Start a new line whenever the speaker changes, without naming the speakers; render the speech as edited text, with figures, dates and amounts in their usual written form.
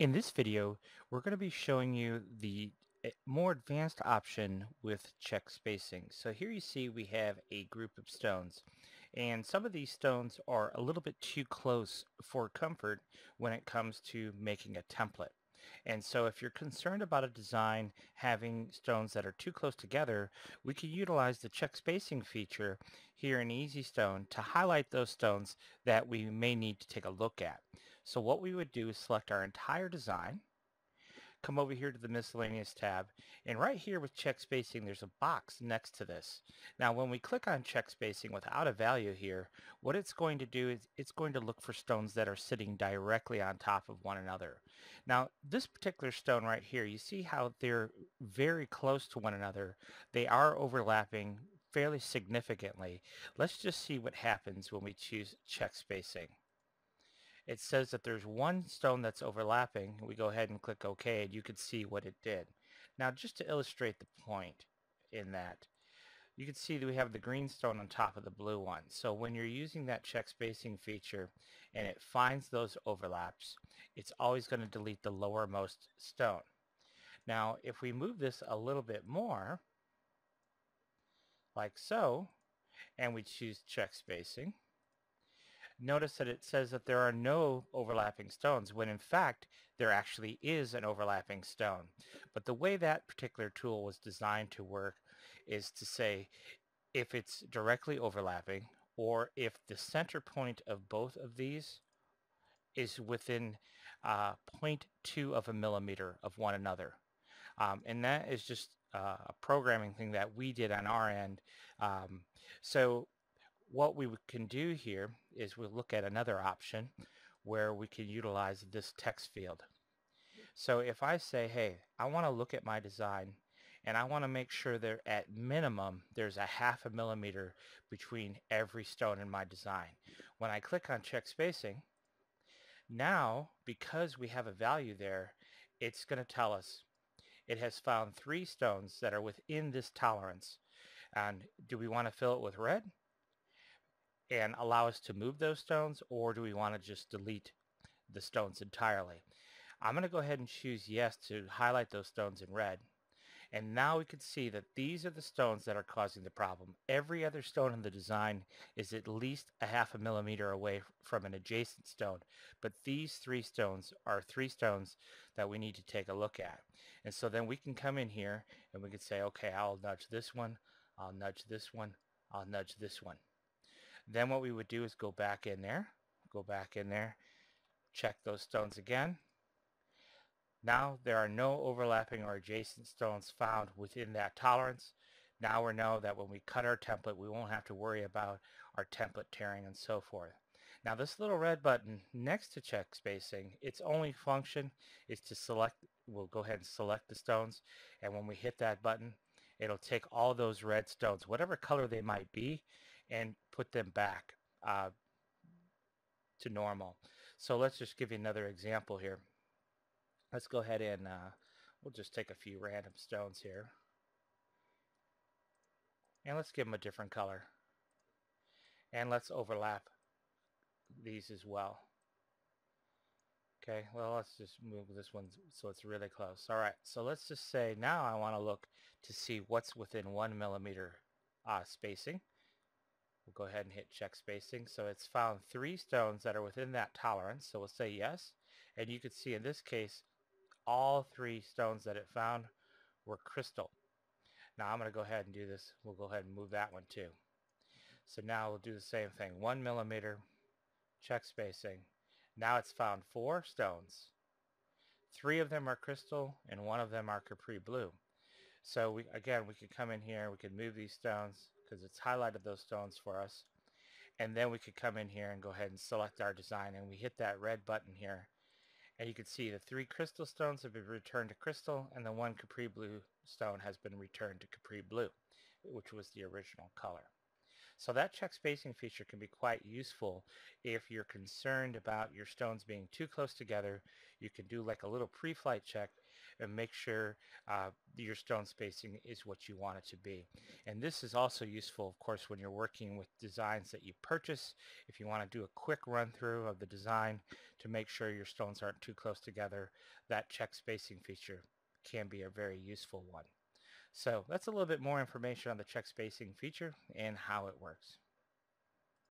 In this video, we're going to be showing you the more advanced option with check spacing. So here you see we have a group of stones, and some of these stones are a little bit too close for comfort when it comes to making a template. And so if you're concerned about a design having stones that are too close together, we can utilize the check spacing feature here in Easy Stone to highlight those stones that we may need to take a look at. So what we would do is select our entire design, come over here to the miscellaneous tab, and right here with check spacing there's a box next to this. Now when we click on check spacing without a value here, what it's going to do is it's going to look for stones that are sitting directly on top of one another. Now this particular stone right here, you see how they're very close to one another. They are overlapping fairly significantly. Let's just see what happens when we choose check spacing. It says that there's one stone that's overlapping. We go ahead and click OK, and you can see what it did. Now, just to illustrate the point in that, you can see that we have the green stone on top of the blue one. So when you're using that check spacing feature and it finds those overlaps, it's always going to delete the lowermost stone. Now, if we move this a little bit more, like so, and we choose check spacing, notice that it says that there are no overlapping stones when in fact there actually is an overlapping stone. But the way that particular tool was designed to work is to say if it's directly overlapping or if the center point of both of these is within zero point 0.2 of a millimeter of one another. And that is just a programming thing that we did on our end. So what we can do here is we'll look at another option where we can utilize this text field. So if I say, hey, I want to look at my design and I want to make sure that at minimum there's a half a millimeter between every stone in my design. When I click on check spacing, now because we have a value there, it's going to tell us it has found 3 stones that are within this tolerance. And do we want to fill it with red and allow us to move those stones, or do we want to just delete the stones entirely? I'm going to go ahead and choose yes to highlight those stones in red. And now we can see that these are the stones that are causing the problem. Every other stone in the design is at least a half a millimeter away from an adjacent stone. But these 3 stones are 3 stones that we need to take a look at. And so then we can come in here and we can say, okay, I'll nudge this one, I'll nudge this one, I'll nudge this one. Then what we would do is go back in there, check those stones again. Now there are no overlapping or adjacent stones found within that tolerance. Now we know that when we cut our template, we won't have to worry about our template tearing and so forth. Now this little red button next to check spacing, its only function is to select, we'll go ahead and select the stones, and when we hit that button, it'll take all those red stones, whatever color they might be, and put them back to normal. So let's just give you another example here. Let's go ahead and we'll just take a few random stones here. And let's give them a different color. And let's overlap these as well. Okay, well, let's just move this one so it's really close. All right, so let's just say now I want to look to see what's within 1 millimeter spacing. We'll go ahead and hit check spacing. So it's found 3 stones that are within that tolerance. So we'll say yes. And you can see in this case, all 3 stones that it found were crystal. Now I'm going to go ahead and do this. We'll go ahead and move that one too. So now we'll do the same thing. 1 millimeter, check spacing. Now it's found 4 stones. 3 of them are crystal and 1 of them are capri blue. So we could come in here, we could move these stones because it's highlighted those stones for us. And then we could come in here and go ahead and select our design, and we hit that red button here. And you can see the 3 crystal stones have been returned to crystal, and the 1 capri blue stone has been returned to capri blue, which was the original color. So that check spacing feature can be quite useful if you're concerned about your stones being too close together. You can do like a little pre-flight check and make sure your stone spacing is what you want it to be. And this is also useful, of course, when you're working with designs that you purchase. If you want to do a quick run through of the design to make sure your stones aren't too close together, that check spacing feature can be a very useful one. So that's a little bit more information on the check spacing feature and how it works.